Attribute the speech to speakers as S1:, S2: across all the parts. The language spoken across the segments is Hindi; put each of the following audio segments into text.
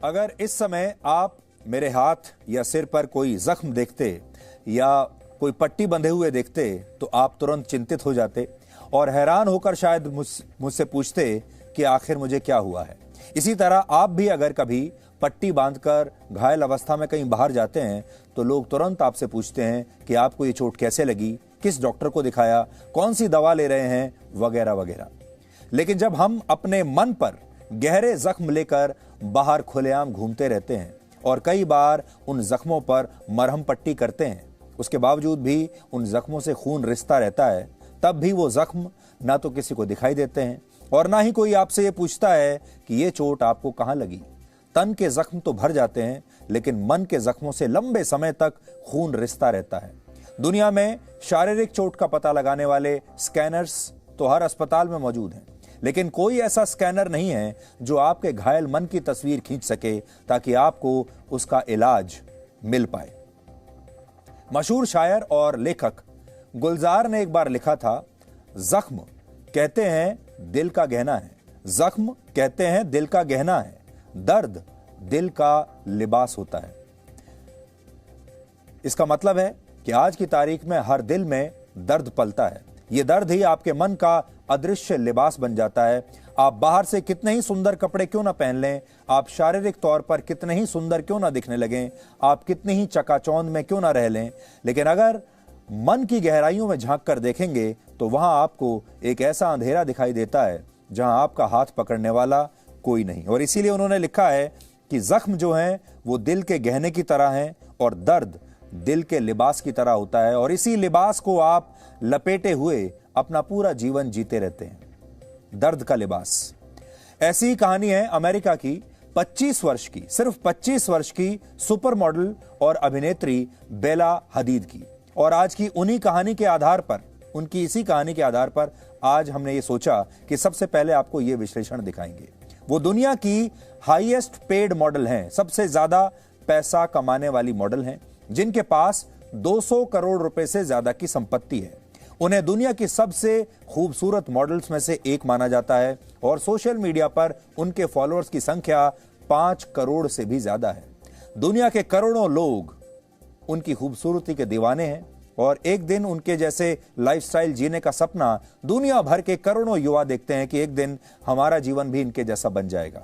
S1: अगर इस समय आप मेरे हाथ या सिर पर कोई जख्म देखते या कोई पट्टी बंधे हुए देखते तो आप तुरंत चिंतित हो जाते और हैरान होकर शायद मुझसे पूछते कि आखिर मुझे क्या हुआ है। इसी तरह आप भी अगर कभी पट्टी बांधकर घायल अवस्था में कहीं बाहर जाते हैं तो लोग तुरंत आपसे पूछते हैं कि आपको ये चोट कैसे लगी, किस डॉक्टर को दिखाया, कौन सी दवा ले रहे हैं, वगैरह वगैरह। लेकिन जब हम अपने मन पर गहरे जख्म लेकर बाहर खुलेआम घूमते रहते हैं और कई बार उन जख्मों पर मरहम पट्टी करते हैं, उसके बावजूद भी उन जख्मों से खून रिसता रहता है, तब भी वो जख्म ना तो किसी को दिखाई देते हैं और ना ही कोई आपसे ये पूछता है कि ये चोट आपको कहां लगी। तन के जख्म तो भर जाते हैं लेकिन मन के जख्मों से लंबे समय तक खून रिसता रहता है। दुनिया में शारीरिक चोट का पता लगाने वाले स्कैनर्स तो हर अस्पताल में मौजूद हैं, लेकिन कोई ऐसा स्कैनर नहीं है जो आपके घायल मन की तस्वीर खींच सके ताकि आपको उसका इलाज मिल पाए। मशहूर शायर और लेखक गुलजार ने एक बार लिखा था, जख्म कहते हैं दिल का गहना है, जख्म कहते हैं दिल का गहना है, दर्द दिल का लिबास होता है। इसका मतलब है कि आज की तारीख में हर दिल में दर्द पलता है। यह दर्द ही आपके मन का अदृश्य लिबास बन जाता है। आप बाहर से कितने ही सुंदर कपड़े क्यों ना पहन लें, आप शारीरिक तौर पर कितने ही सुंदर क्यों ना दिखने लगें, आप कितनी ही चकाचौंध में क्यों ना रह लें, लेकिन अगर मन की गहराइयों में झांक कर देखेंगे तो वहां आपको एक ऐसा अंधेरा दिखाई देता है जहां आपका हाथ पकड़ने वाला कोई नहीं। और इसीलिए उन्होंने लिखा है कि जख्म जो है वो दिल के गहने की तरह है और दर्द दिल के लिबास की तरह होता है और इसी लिबास को आप लपेटे हुए अपना पूरा जीवन जीते रहते हैं। दर्द का लिबास। ऐसी ही कहानी है अमेरिका की 25 वर्ष की, सिर्फ 25 वर्ष की सुपर मॉडल और अभिनेत्री बेला हदीद की। और आज की उन्हीं कहानी के आधार पर, उनकी इसी कहानी के आधार पर आज हमने ये सोचा कि सबसे पहले आपको ये विश्लेषण दिखाएंगे। वो दुनिया की हाईएस्ट पेड मॉडल हैं, सबसे ज्यादा पैसा कमाने वाली मॉडल हैं, जिनके पास 200 करोड़ रुपए से ज्यादा की संपत्ति है। उन्हें दुनिया की सबसे खूबसूरत मॉडल्स में से एक माना जाता है और सोशल मीडिया पर उनके फॉलोअर्स की संख्या 5 करोड़ से भी ज्यादा है। दुनिया के करोड़ों लोग उनकी खूबसूरती के दीवाने हैं और एक दिन उनके जैसे लाइफस्टाइल जीने का सपना दुनिया भर के करोड़ों युवा देखते हैं कि एक दिन हमारा जीवन भी इनके जैसा बन जाएगा।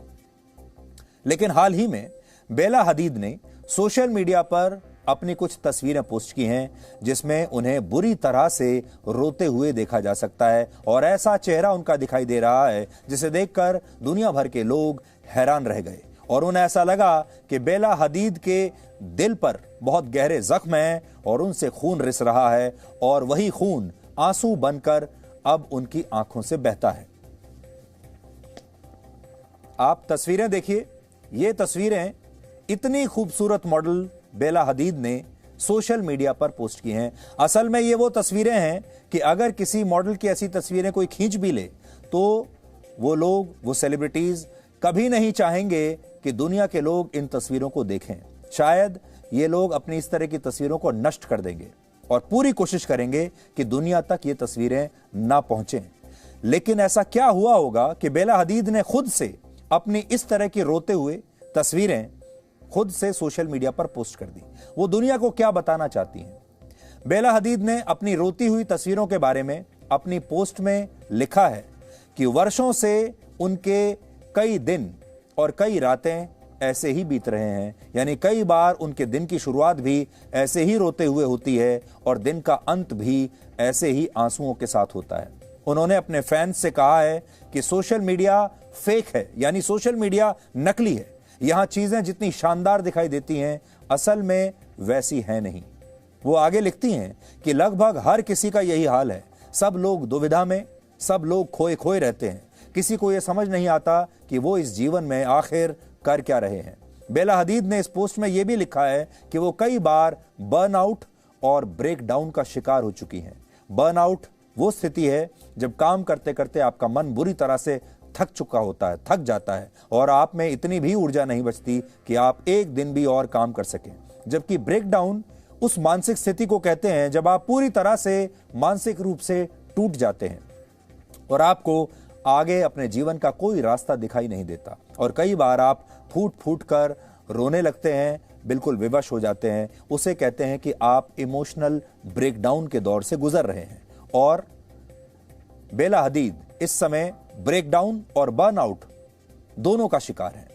S1: लेकिन हाल ही में बेला हदीद ने सोशल मीडिया पर अपनी कुछ तस्वीरें पोस्ट की हैं जिसमें उन्हें बुरी तरह से रोते हुए देखा जा सकता है और ऐसा चेहरा उनका दिखाई दे रहा है जिसे देखकर दुनिया भर के लोग हैरान रह गए और उन्हें ऐसा लगा कि बेला हदीद के दिल पर बहुत गहरे जख्म हैं और उनसे खून रिस रहा है और वही खून आंसू बनकर अब उनकी आंखों से बहता है। आप तस्वीरें देखिए, ये तस्वीरें इतनी खूबसूरत मॉडल बेला हदीद ने सोशल मीडिया पर पोस्ट की हैं। असल में ये वो तस्वीरें हैं कि अगर किसी मॉडल की ऐसी तस्वीरें कोई खींच भी ले तो वो लोग, वो सेलिब्रिटीज कभी नहीं चाहेंगे कि दुनिया के लोग इन तस्वीरों को देखें। शायद ये लोग अपनी इस तरह की तस्वीरों को नष्ट कर देंगे और पूरी कोशिश करेंगे कि दुनिया तक ये तस्वीरें ना पहुंचें। लेकिन ऐसा क्या हुआ होगा कि बेला हदीद ने खुद से अपनी इस तरह की रोते हुए तस्वीरें खुद से सोशल मीडिया पर पोस्ट कर दी। वो दुनिया को क्या बताना चाहती हैं? बेला हदीद ने अपनी रोती हुई तस्वीरों के बारे में अपनी पोस्ट में लिखा है कि वर्षों से उनके कई दिन और कई रातें ऐसे ही बीत रहे हैं, यानी कई बार उनके दिन की शुरुआत भी ऐसे ही रोते हुए होती है और दिन का अंत भी ऐसे ही आंसुओं के साथ होता है। उन्होंने अपने फैंस से कहा है कि सोशल मीडिया फेक है, यानी सोशल मीडिया नकली है। यहां चीजें जितनी शानदार दिखाई देती हैं असल में वैसी है नहीं। वो आगे लिखती हैं कि लगभग हर किसी का यही हाल है। सब लोग दुविधा में, सब लोग खोए खोए रहते हैं। किसी को यह समझ नहीं आता कि वो इस जीवन में आखिर कर क्या रहे हैं। बेला हदीद ने इस पोस्ट में यह भी लिखा है कि वो कई बार बर्नआउट और ब्रेकडाउन का शिकार हो चुकी हैं। बर्नआउट वो स्थिति है जब काम करते करते आपका मन बुरी तरह से थक चुका होता है, थक जाता है और आप में इतनी भी ऊर्जा नहीं बचती कि आप एक दिन भी और काम कर सकें। जबकि ब्रेकडाउन उस मानसिक स्थिति को कहते हैं जब आप पूरी तरह से मानसिक रूप से टूट जाते हैं और आपको आगे अपने जीवन का कोई रास्ता दिखाई नहीं देता। और कई बार आप फूट फूट कर रोने लगते हैं, बिल्कुल विवश हो जाते हैं। उसे कहते हैं कि आप इमोशनल ब्रेकडाउन के दौर से गुजर रहे हैं। और बेला हदीद इस समय ब्रेकडाउन और बर्नआउट दोनों का शिकार है।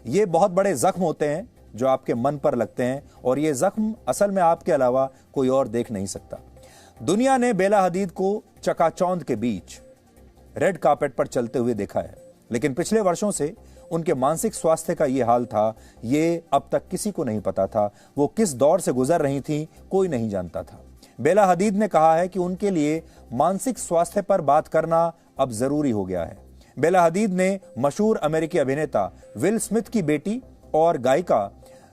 S1: ये बहुत बड़े जख्म होते हैं जो आपके मन पर लगते हैं, और ये जख्म असल में आपके अलावा कोई और देख नहीं सकता। दुनिया ने बेला हदीद को चकाचौंध के बीच रेड कार्पेट पर चलते हुए देखा है, लेकिन पिछले वर्षों से उनके मानसिक स्वास्थ्य का ये हाल था, ये अब तक किसी को नहीं पता था। वो किस दौर से गुजर रही थी, कोई नहीं जानता था। बेला हदीद ने कहा है कि उनके लिए मानसिक स्वास्थ्य पर बात करना अब जरूरी हो गया है। बेला हदीद ने मशहूर अमेरिकी अभिनेता विल स्मिथ की बेटी और गायिका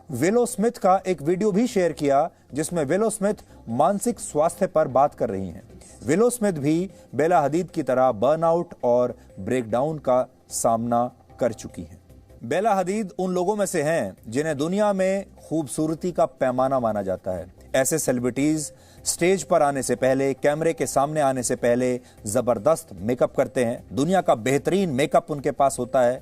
S1: विलो स्मिथ का एक वीडियो भी शेयर किया, जिसमें विलो स्मिथ मानसिक स्वास्थ्य पर बात कर रही हैं। विलो स्मिथ भी बेला हदीद की तरह बर्नआउट और ब्रेकडाउन का सामना कर चुकी हैं। बेला हदीद उन लोगों में से हैं जिन्हें दुनिया में खूबसूरती का पैमाना माना जाता है। ऐसे सेलिब्रिटीज स्टेज पर आने से पहले, कैमरे के सामने आने से पहले जबरदस्त मेकअप करते हैं। दुनिया का बेहतरीन मेकअप उनके पास होता है।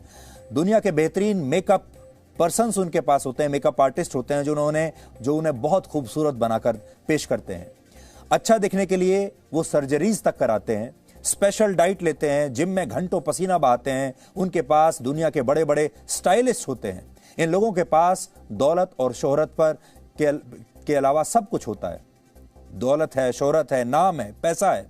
S1: दुनिया के बेहतरीन मेकअप पर्सन्स उनके पास होते हैं, मेकअप आर्टिस्ट होते हैं जो उन्हें बहुत खूबसूरत बनाकर पेश करते हैं। अच्छा दिखने के लिए वो सर्जरीज तक कराते हैं, स्पेशल डाइट लेते हैं, जिम में घंटों पसीना बहाते हैं। उनके पास दुनिया के बड़े बड़े स्टाइलिस्ट होते हैं। इन लोगों के पास दौलत और शोहरत पर के अलावा सब कुछ होता है। दौलत है, शोहरत है, नाम है, पैसा है।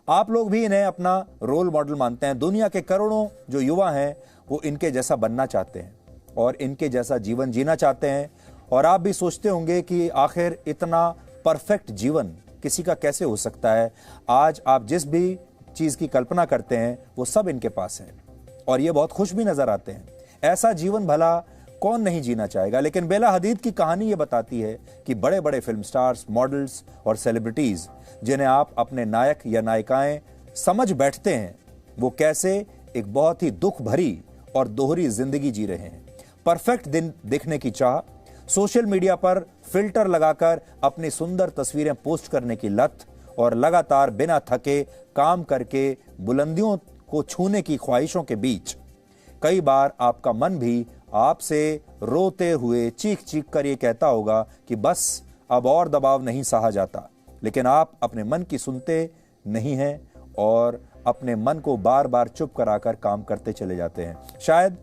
S1: आप लोग भी इन्हें अपना रोल मॉडल मानते हैं। दुनिया के करोड़ों जो युवा हैं वो इनके जैसा बनना चाहते हैं और इनके जैसा जीवन जीना चाहते हैं। और आप भी सोचते होंगे कि आखिर इतना परफेक्ट जीवन किसी का कैसे हो सकता है। आज आप जिस भी चीज की कल्पना करते हैं वो सब इनके पास है, और ये बहुत खुश भी नजर आते हैं। ऐसा जीवन भला कौन नहीं जीना चाहेगा। लेकिन बेला हदीद की कहानी ये बताती है कि बड़े बड़े फिल्म स्टार्स, मॉडल्स और सेलिब्रिटीज जिन्हें आप अपने नायक या नायिकाएं समझ बैठते हैं, वो कैसे एक बहुत ही दुख भरी और दोहरी जिंदगी जी रहे हैं। परफेक्ट दिन देखने की चाह, सोशल मीडिया पर फिल्टर लगाकर अपनी सुंदर तस्वीरें पोस्ट करने की लत, और लगातार बिना थके काम करके बुलंदियों को छूने की ख्वाहिशों के बीच कई बार आपका मन भी आपसे रोते हुए चीख चीख कर ये कहता होगा कि बस अब और दबाव नहीं सहा जाता। लेकिन आप अपने मन की सुनते नहीं हैं और अपने मन को बार बार चुप कराकर काम करते चले जाते हैं। शायद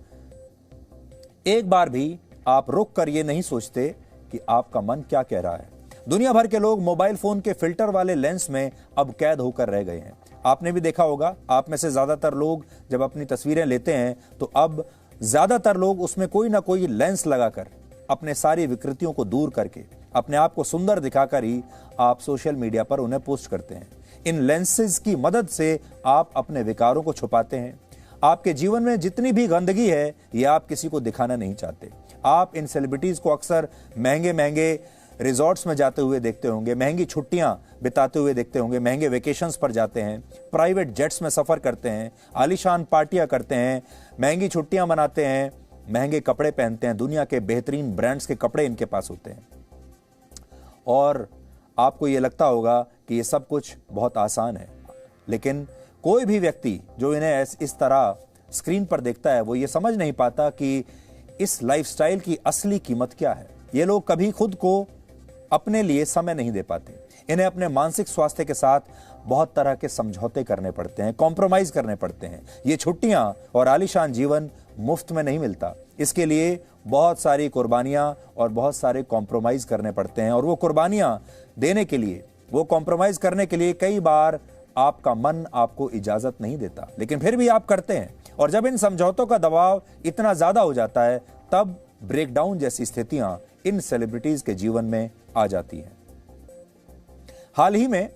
S1: एक बार भी आप रुक कर ये नहीं सोचते कि आपका मन क्या कह रहा है। दुनिया भर के लोग मोबाइल फोन के फिल्टर वाले लेंस में अब कैद होकर रह गए हैं। आपने भी देखा होगा, आप में से ज्यादातर लोग जब अपनी तस्वीरें लेते हैं तो अब ज्यादातर लोग उसमें कोई ना कोई लेंस लगाकर अपने सारी विकृतियों को दूर करके अपने आप को सुंदर दिखाकर ही आप सोशल मीडिया पर उन्हें पोस्ट करते हैं। इन लेंसेज की मदद से आप अपने विकारों को छुपाते हैं। आपके जीवन में जितनी भी गंदगी है ये आप किसी को दिखाना नहीं चाहते। आप इन सेलिब्रिटीज को अक्सर महंगे महंगे रिजॉर्ट्स में जाते हुए देखते होंगे, महंगी छुट्टियां बिताते हुए देखते होंगे, महंगे वेकेशंस पर जाते हैं, प्राइवेट जेट्स में सफर करते हैं, आलीशान पार्टियां करते हैं, महंगी छुट्टियां मनाते हैं, महंगे कपड़े पहनते हैं। दुनिया के बेहतरीन ब्रांड्स के कपड़े इनके पास होते हैं। और आपको ये लगता होगा कि ये सब कुछ बहुत आसान है, लेकिन कोई भी व्यक्ति जो इन्हें इस तरह स्क्रीन पर देखता है वो ये समझ नहीं पाता कि इस लाइफस्टाइल की असली कीमत क्या है। ये लोग कभी खुद को अपने लिए समय नहीं दे पाते। इन्हें अपने मानसिक स्वास्थ्य के साथ बहुत तरह के समझौते करने पड़ते हैं, कॉम्प्रोमाइज करने पड़ते हैं। ये छुट्टियां और आलीशान जीवन मुफ्त में नहीं मिलता। इसके लिए बहुत सारी कुर्बानियां और बहुत सारे कॉम्प्रोमाइज करने पड़ते हैं, और वो कुर्बानियां देने के लिए, वो कॉम्प्रोमाइज करने के लिए कई बार आपका मन आपको इजाजत नहीं देता, लेकिन फिर भी आप करते हैं। और जब इन समझौतों का दबाव इतना ज्यादा हो जाता है तब ब्रेकडाउन जैसी स्थितियां इन सेलिब्रिटीज के जीवन में आ जाती हैं। हाल ही में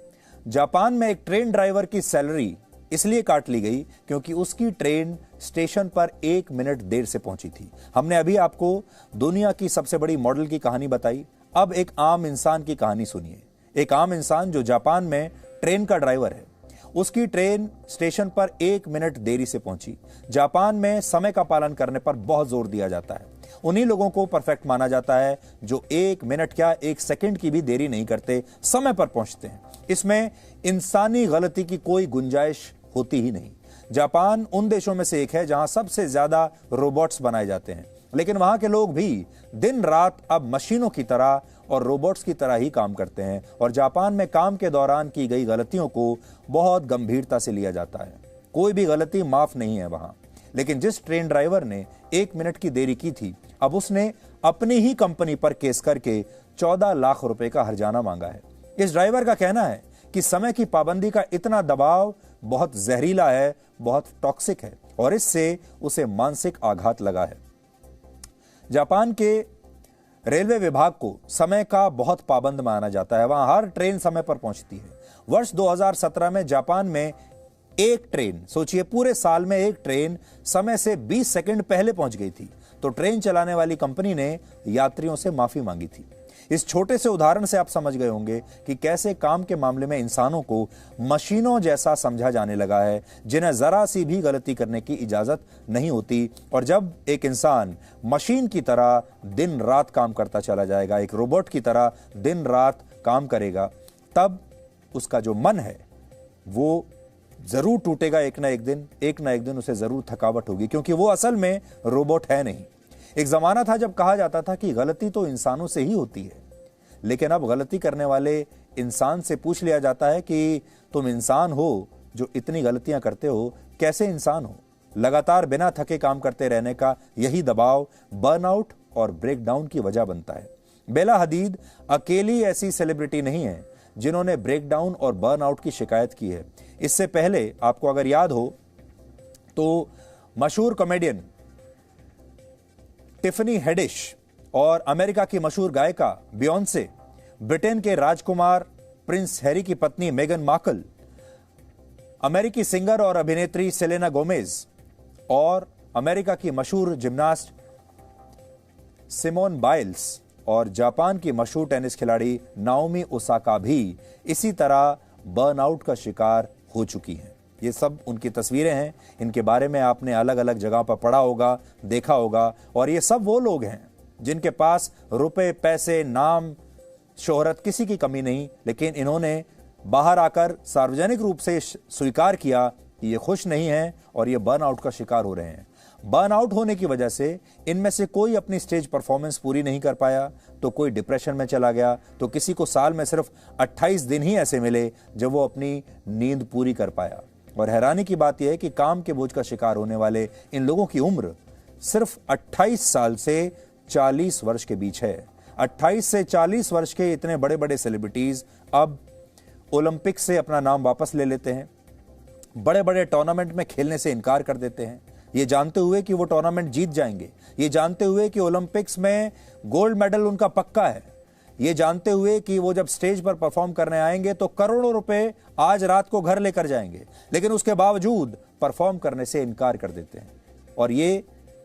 S1: जापान में एक ट्रेन ड्राइवर की सैलरी इसलिए काट ली गई क्योंकि उसकी ट्रेन स्टेशन पर 1 मिनट देर से पहुंची थी। हमने अभी आपको दुनिया की सबसे बड़ी मॉडल की कहानी बताई। अब एक आम इंसान की कहानी सुनिए। एक आम इंसान जो जापान में ट्रेन का ड्राइवर है, उसकी ट्रेन स्टेशन पर 1 मिनट देरी से पहुंची। जापान में समय का पालन करने पर बहुत जोर दिया जाता है। उन्हीं लोगों को परफेक्ट माना जाता है जो 1 मिनट क्या 1 सेकंड की भी देरी नहीं करते, समय पर पहुंचते हैं। इसमें इंसानी गलती की कोई गुंजाइश होती ही नहीं। जापान उन देशों में से एक है जहां सबसे ज्यादा रोबोट्स बनाए जाते हैं, लेकिन वहां के लोग भी दिन रात अब मशीनों की तरह और रोबोट्स की तरह ही काम करते हैं और जापान में काम के दौरान की गई गलतियों को बहुत गंभीरता से लिया जाता है। कोई भी गलती माफ नहीं है वहां। लेकिन जिस ट्रेन ड्राइवर ने 1 मिनट की देरी की थी, अब उसने अपनी ही कंपनी पर केस करके 14 लाख रुपए का हर्जाना मांगा है। इस ड्राइवर का कहना है कि समय की पाबंदी का इतना दबाव बहुत जहरीला है, बहुत टॉक्सिक है और इससे उसे मानसिक आघात लगा है। जापान के रेलवे विभाग को समय का बहुत पाबंद माना जाता है। वहां हर ट्रेन समय पर पहुंचती है। वर्ष 2017 में जापान में एक ट्रेन, सोचिए पूरे साल में एक ट्रेन समय से 20 सेकंड पहले पहुंच गई थी, तो ट्रेन चलाने वाली कंपनी ने यात्रियों से माफी मांगी थी। इस छोटे से उदाहरण से आप समझ गए होंगे कि कैसे काम के मामले में इंसानों को मशीनों जैसा समझा जाने लगा है, जिन्हें जरा सी भी गलती करने की इजाजत नहीं होती। और जब एक इंसान मशीन की तरह दिन रात काम करता चला जाएगा, एक रोबोट की तरह दिन रात काम करेगा, तब उसका जो मन है वो जरूर टूटेगा। एक ना एक दिन उसे जरूर थकावट होगी, क्योंकि वो असल में रोबोट है नहीं। एक जमाना था जब कहा जाता था कि गलती तो इंसानों से ही होती है, लेकिन अब गलती करने वाले इंसान से पूछ लिया जाता है कि तुम इंसान हो जो इतनी गलतियां करते हो, कैसे इंसान हो? लगातार बिना थके काम करते रहने का यही दबाव बर्नआउट और ब्रेकडाउन की वजह बनता है। बेला हदीद अकेली ऐसी सेलिब्रिटी नहीं है जिन्होंने ब्रेकडाउन और बर्नआउट की शिकायत की है। इससे पहले आपको अगर याद हो तो मशहूर कॉमेडियन टिफनी हेडिश और अमेरिका की मशहूर गायिका बियोंसे, ब्रिटेन के राजकुमार प्रिंस हैरी की पत्नी मेगन मार्कल, अमेरिकी सिंगर और अभिनेत्री सेलेना गोमेज और अमेरिका की मशहूर जिम्नास्ट सिमोन बाइल्स और जापान की मशहूर टेनिस खिलाड़ी नाओमी ओसाका भी इसी तरह बर्नआउट का शिकार हो चुकी हैं। ये सब उनकी तस्वीरें हैं। इनके बारे में आपने अलग अलग जगह पर पढ़ा होगा, देखा होगा। और ये सब वो लोग हैं जिनके पास रुपए, पैसे, नाम, शोहरत किसी की कमी नहीं, लेकिन इन्होंने बाहर आकर सार्वजनिक रूप से स्वीकार किया कि ये खुश नहीं हैं और ये बर्नआउट का शिकार हो रहे हैं। बर्नआउट होने की वजह से इनमें से कोई अपनी स्टेज परफॉर्मेंस पूरी नहीं कर पाया, तो कोई डिप्रेशन में चला गया, तो किसी को साल में सिर्फ 28 दिन ही ऐसे मिले जब वो अपनी नींद पूरी कर पाया। और हैरानी की बात यह है कि काम के बोझ का शिकार होने वाले इन लोगों की उम्र सिर्फ 28 साल से 40 वर्ष के बीच है। 28 से 40 वर्ष के इतने बड़े बड़े सेलिब्रिटीज अब ओलंपिक से अपना नाम वापस ले लेते हैं, बड़े बड़े टूर्नामेंट में खेलने से इनकार कर देते हैं, ये जानते हुए कि वो टूर्नामेंट जीत जाएंगे, ये जानते हुए कि ओलंपिक्स में गोल्ड मेडल उनका पक्का है, ये जानते हुए कि वो जब स्टेज पर परफॉर्म करने आएंगे तो करोड़ों रुपए आज रात को घर लेकर जाएंगे, लेकिन उसके बावजूद परफॉर्म करने से इनकार कर देते हैं। और ये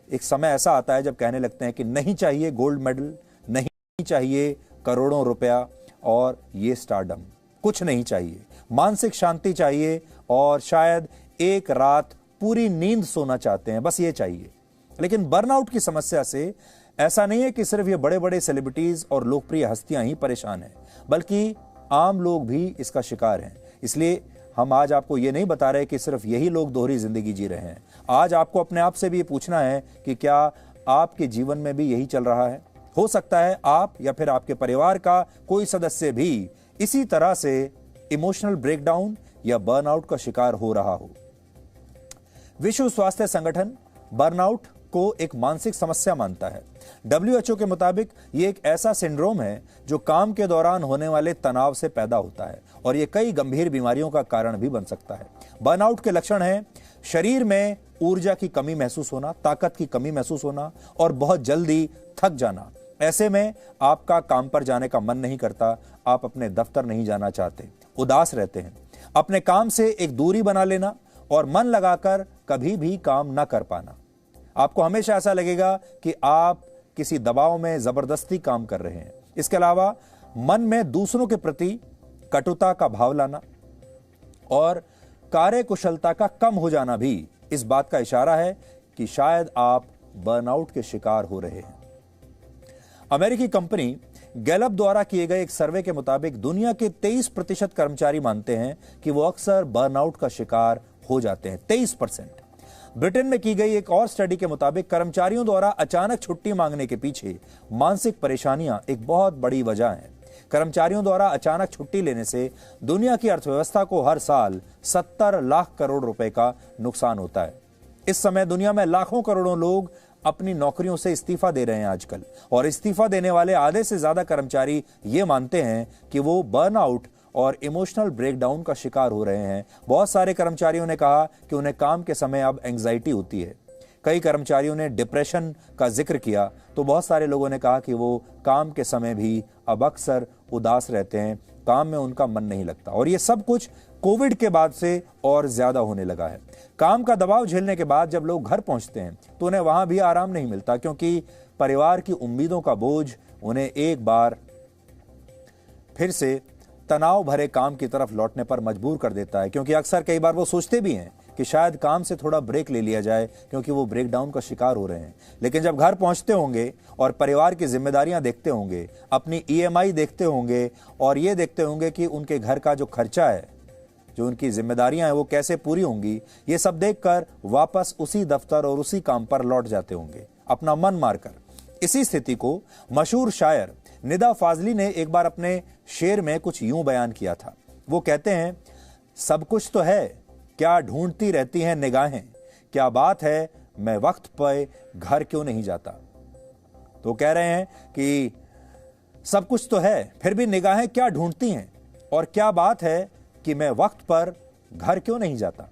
S1: एक समय ऐसा आता है जब कहने लगते हैं कि नहीं चाहिए गोल्ड मेडल, नहीं चाहिए करोड़ों रुपया और ये स्टारडम, कुछ नहीं चाहिए, मानसिक शांति चाहिए और शायद एक रात पूरी नींद सोना चाहते हैं, बस ये चाहिए। लेकिन बर्नआउट की समस्या से ऐसा नहीं है कि सिर्फ ये बड़े बड़े सेलिब्रिटीज और लोकप्रिय हस्तियां ही परेशान हैं, बल्कि आम लोग भी इसका शिकार हैं। इसलिए हम आज आपको ये नहीं बता रहे कि सिर्फ यही लोग दोहरी जिंदगी जी रहे हैं। आज आपको अपने आप से भी ये पूछना है कि क्या आपके जीवन में भी यही चल रहा है? हो सकता है आप या फिर आपके परिवार का कोई सदस्य भी इसी तरह से इमोशनल ब्रेकडाउन या बर्नआउट का शिकार हो रहा हो। विश्व स्वास्थ्य संगठन बर्नआउट को एक मानसिक समस्या मानता है। WHO के मुताबिक ये एक ऐसा सिंड्रोम है जो काम के दौरान होने वाले तनाव से पैदा होता है और ये कई गंभीर बीमारियों का कारण भी बन सकता है। बर्नआउट के लक्षण हैं शरीर में ऊर्जा की कमी महसूस होना, ताकत की कमी महसूस होना और बहुत जल्दी थक जाना। ऐसे में आपका काम पर जाने का मन नहीं करता, आप अपने दफ्तर नहीं जाना चाहते, उदास रहते हैं, अपने काम से एक दूरी बना लेना और मन लगाकर कभी भी काम न कर पाना। आपको हमेशा ऐसा लगेगा कि आप किसी दबाव में जबरदस्ती काम कर रहे हैं। इसके अलावा मन में दूसरों के प्रति कटुता का भाव लाना और कार्यकुशलता का कम हो जाना भी इस बात का इशारा है कि शायद आप बर्नआउट के शिकार हो रहे हैं। अमेरिकी कंपनी गैलप द्वारा किए गए एक सर्वे के मुताबिक दुनिया के 23% कर्मचारी मानते हैं कि वो अक्सर बर्नआउट का शिकार हो जाते हैं, 23%। ब्रिटेन में की गई एक और स्टडी के मुताबिक कर्मचारियों द्वारा अचानक छुट्टी मांगने के पीछे मानसिक परेशानियां एक बहुत बड़ी वजह है। कर्मचारियों द्वारा अचानक छुट्टी लेने से दुनिया की अर्थव्यवस्था को हर साल 70 लाख करोड़ रुपए का नुकसान होता है। इस समय दुनिया में लाखों करोड़ों लोग अपनी नौकरियों से इस्तीफा दे रहे हैं आजकल, और इस्तीफा देने वाले आधे से ज्यादा कर्मचारी ये मानते हैं कि वो बर्नआउट और इमोशनल ब्रेकडाउन का शिकार हो रहे हैं। बहुत सारे कर्मचारियों ने कहा कि उन्हें काम के समय अब एंग्जाइटी होती है। कई कर्मचारियों ने डिप्रेशन का जिक्र किया, तो बहुत सारे लोगों ने कहा कि वो काम के समय भी अब अक्सर उदास रहते हैं, काम में उनका मन नहीं लगता। और ये सब कुछ कोविड के बाद से और ज्यादा होने लगा है। काम का दबाव झेलने के बाद जब लोग घर पहुंचते हैं तो उन्हें वहां भी आराम नहीं मिलता, क्योंकि परिवार की उम्मीदों का बोझ उन्हें एक बार फिर से तनाव भरे काम की तरफ लौटने पर मजबूर कर देता है। क्योंकि अक्सर कई बार वो सोचते भी हैं कि शायद काम से थोड़ा ब्रेक ले लिया जाए, क्योंकि वो ब्रेकडाउन का शिकार हो रहे हैं। लेकिन जब घर पहुंचते होंगे और परिवार की जिम्मेदारियां देखते होंगे, अपनी ईएमआई देखते होंगे और ये देखते होंगे कि उनके घर का जो खर्चा है, जो उनकी जिम्मेदारियां हैं, वो कैसे पूरी होंगी, ये सब देखकर वापस उसी दफ्तर और उसी काम पर लौट जाते होंगे, अपना मन मारकर। इसी स्थिति को मशहूर शायर निदा फाजली ने एक बार अपने शेर में कुछ यूं बयान किया था। वो कहते हैं, सब कुछ तो है, क्या ढूंढती रहती हैं निगाहें, क्या बात है मैं वक्त पे घर क्यों नहीं जाता। तो कह रहे हैं कि सब कुछ तो है, फिर भी निगाहें क्या ढूंढती हैं, और क्या बात है कि मैं वक्त पर घर क्यों नहीं जाता।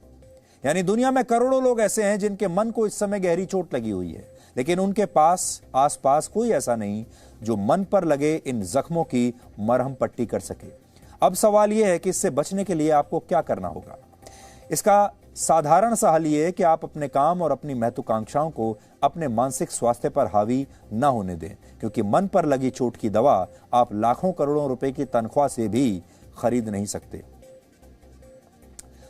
S1: यानी दुनिया में करोड़ों लोग ऐसे हैं जिनके मन को इस समय गहरी चोट लगी हुई है, लेकिन उनके पास आसपास कोई ऐसा नहीं जो मन पर लगे इन जख्मों की मरहम पट्टी कर सके। अब सवाल यह है कि इससे बचने के लिए आपको क्या करना होगा। इसका साधारण सा हल यह है कि आप अपने काम और अपनी महत्वाकांक्षाओं को अपने मानसिक स्वास्थ्य पर हावी न होने दें, क्योंकि मन पर लगी चोट की दवा आप लाखों करोड़ों रुपए की तनख्वाह से भी खरीद नहीं सकते।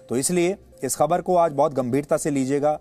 S1: तो इसलिए इस खबर को आज बहुत गंभीरता से लीजिएगा।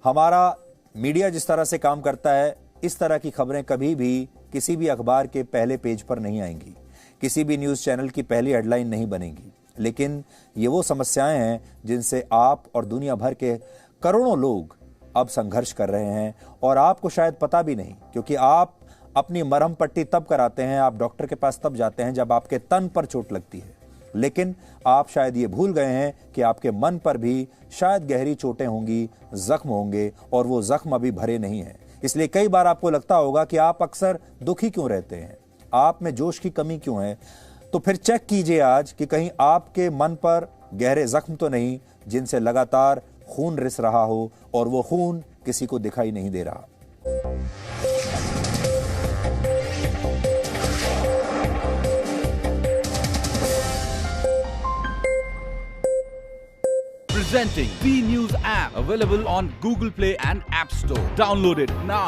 S1: हमारा मीडिया जिस तरह से काम करता है, इस तरह की खबरें कभी भी किसी भी अखबार के पहले पेज पर नहीं आएंगी, किसी भी न्यूज़ चैनल की पहली हेडलाइन नहीं बनेगी। लेकिन ये वो समस्याएं हैं जिनसे आप और दुनिया भर के करोड़ों लोग अब संघर्ष कर रहे हैं, और आपको शायद पता भी नहीं, क्योंकि आप अपनी मरहम पट्टी तब कराते हैं, आप डॉक्टर के पास तब जाते हैं जब आपके तन पर चोट लगती है। लेकिन आप शायद ये भूल गए हैं कि आपके मन पर भी शायद गहरी चोटें होंगी, जख्म होंगे, और वो जख्म अभी भरे नहीं हैं। इसलिए कई बार आपको लगता होगा कि आप अक्सर दुखी क्यों रहते हैं, आप में जोश की कमी क्यों है। तो फिर चेक कीजिए आज कि कहीं आपके मन पर गहरे जख्म तो नहीं जिनसे लगातार खून रिस रहा हो, और वो खून किसी को दिखाई नहीं दे रहा।
S2: Presenting V News app, available on Google Play and App Store. Download it now.